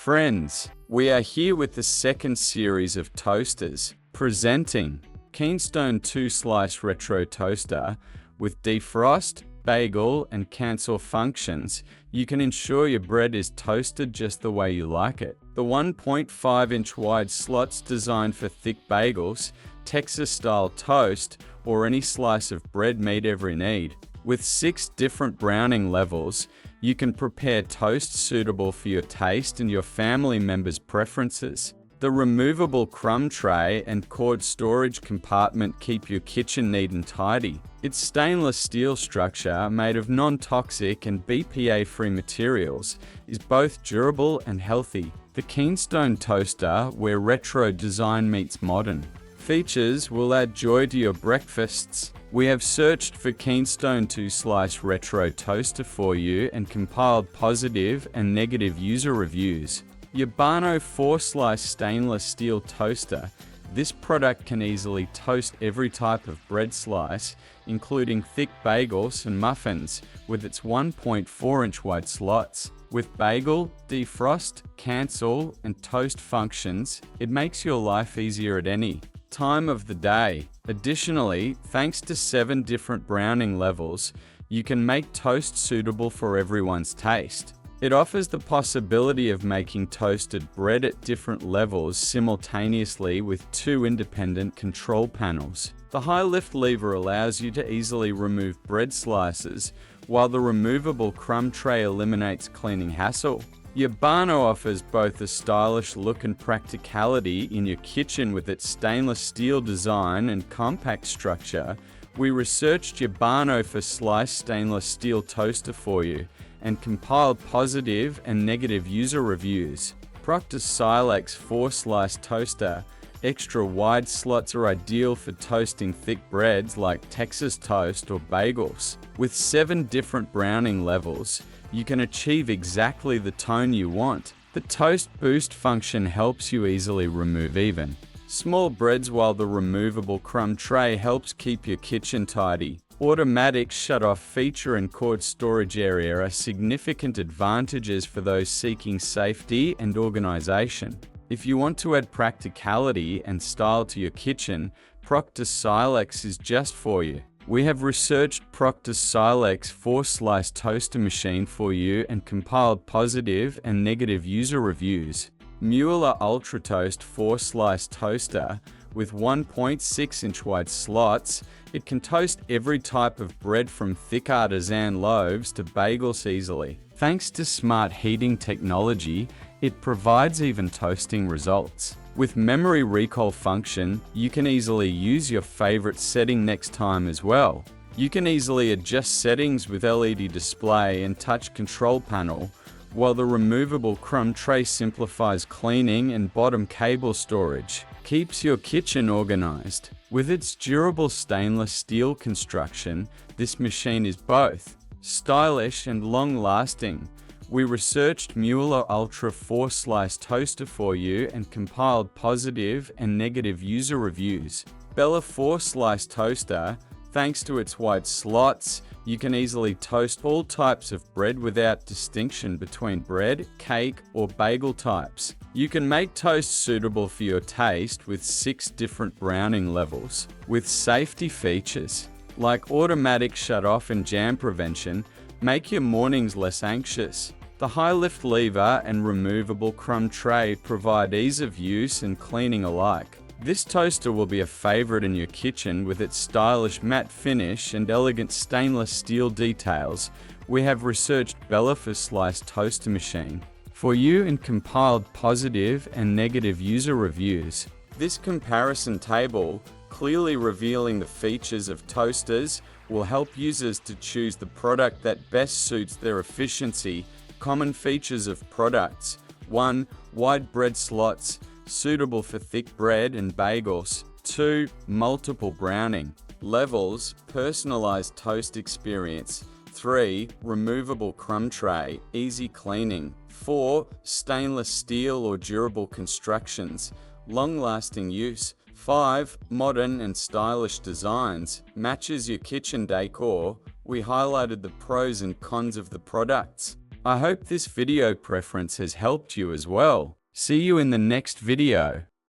Friends, we are here with the second series of toasters, presenting Keenstone 2-slice retro toaster with defrost, bagel, and cancel functions. You can ensure your bread is toasted just the way you like it. The 1.5-inch wide slots designed for thick bagels, Texas-style toast, or any slice of bread meet every need. With 6 different browning levels, you can prepare toast suitable for your taste and your family members' preferences. The removable crumb tray and cord storage compartment keep your kitchen neat and tidy. Its stainless steel structure, made of non-toxic and BPA-free materials, is both durable and healthy. The Keenstone toaster, where retro design meets modern features, will add joy to your breakfasts. We have searched for Keenstone 2-slice retro toaster for you and compiled positive and negative user reviews. Yabano 4-slice stainless steel toaster. This product can easily toast every type of bread slice, including thick bagels and muffins, with its 1.4-inch wide slots. With bagel, defrost, cancel, and toast functions, it makes your life easier at any time of the day. Additionally, thanks to 7 different browning levels, you can make toast suitable for everyone's taste. It offers the possibility of making toasted bread at different levels simultaneously with 2 independent control panels. The high lift lever allows you to easily remove bread slices, while the removable crumb tray eliminates cleaning hassle. Yabano offers both a stylish look and practicality in your kitchen with its stainless steel design and compact structure. We researched Yabano for sliced stainless steel toaster for you and compiled positive and negative user reviews. Proctor's Silex 4-slice toaster. Extra wide slots are ideal for toasting thick breads like Texas toast or bagels. With 7 different browning levels, you can achieve exactly the tone you want. The toast boost function helps you easily remove even small breads, while the removable crumb tray helps keep your kitchen tidy. Automatic shut-off feature and cord storage area are significant advantages for those seeking safety and organization. If you want to add practicality and style to your kitchen, Proctor's Silex is just for you. We have researched Proctor's Silex 4-slice toaster machine for you and compiled positive and negative user reviews. Mueller UltraToast 4-slice toaster. With 1.6-inch wide slots, it can toast every type of bread from thick artisan loaves to bagels easily. Thanks to smart heating technology, it provides even toasting results. With memory recall function, you can easily use your favorite setting next time as well. You can easily adjust settings with LED display and touch control panel, while the removable crumb tray simplifies cleaning and bottom cable storage. Keeps your kitchen organized. With its durable stainless steel construction, this machine is both stylish and long-lasting. We researched Mueller Ultra 4-slice toaster for you and compiled positive and negative user reviews. Bella 4-slice toaster. Thanks to its wide slots, you can easily toast all types of bread without distinction between bread, cake, or bagel types. You can make toast suitable for your taste with 6 different browning levels. With safety features like automatic shut-off and jam prevention, make your mornings less anxious. The high lift lever and removable crumb tray provide ease of use and cleaning alike. This toaster will be a favorite in your kitchen with its stylish matte finish and elegant stainless steel details. We have researched Bella 4-slice toaster machine for you and compiled positive and negative user reviews. This comparison table, clearly revealing the features of toasters, will help users to choose the product that best suits their efficiency. Common features of products: 1. Wide bread slots, suitable for thick bread and bagels. 2. Multiple browning levels, personalized toast experience. 3. Removable crumb tray, easy cleaning. 4. Stainless steel or durable constructions, long-lasting use. 5. Modern and stylish designs, matches your kitchen decor. We highlighted the pros and cons of the products. I hope this video preference has helped you as well. See you in the next video.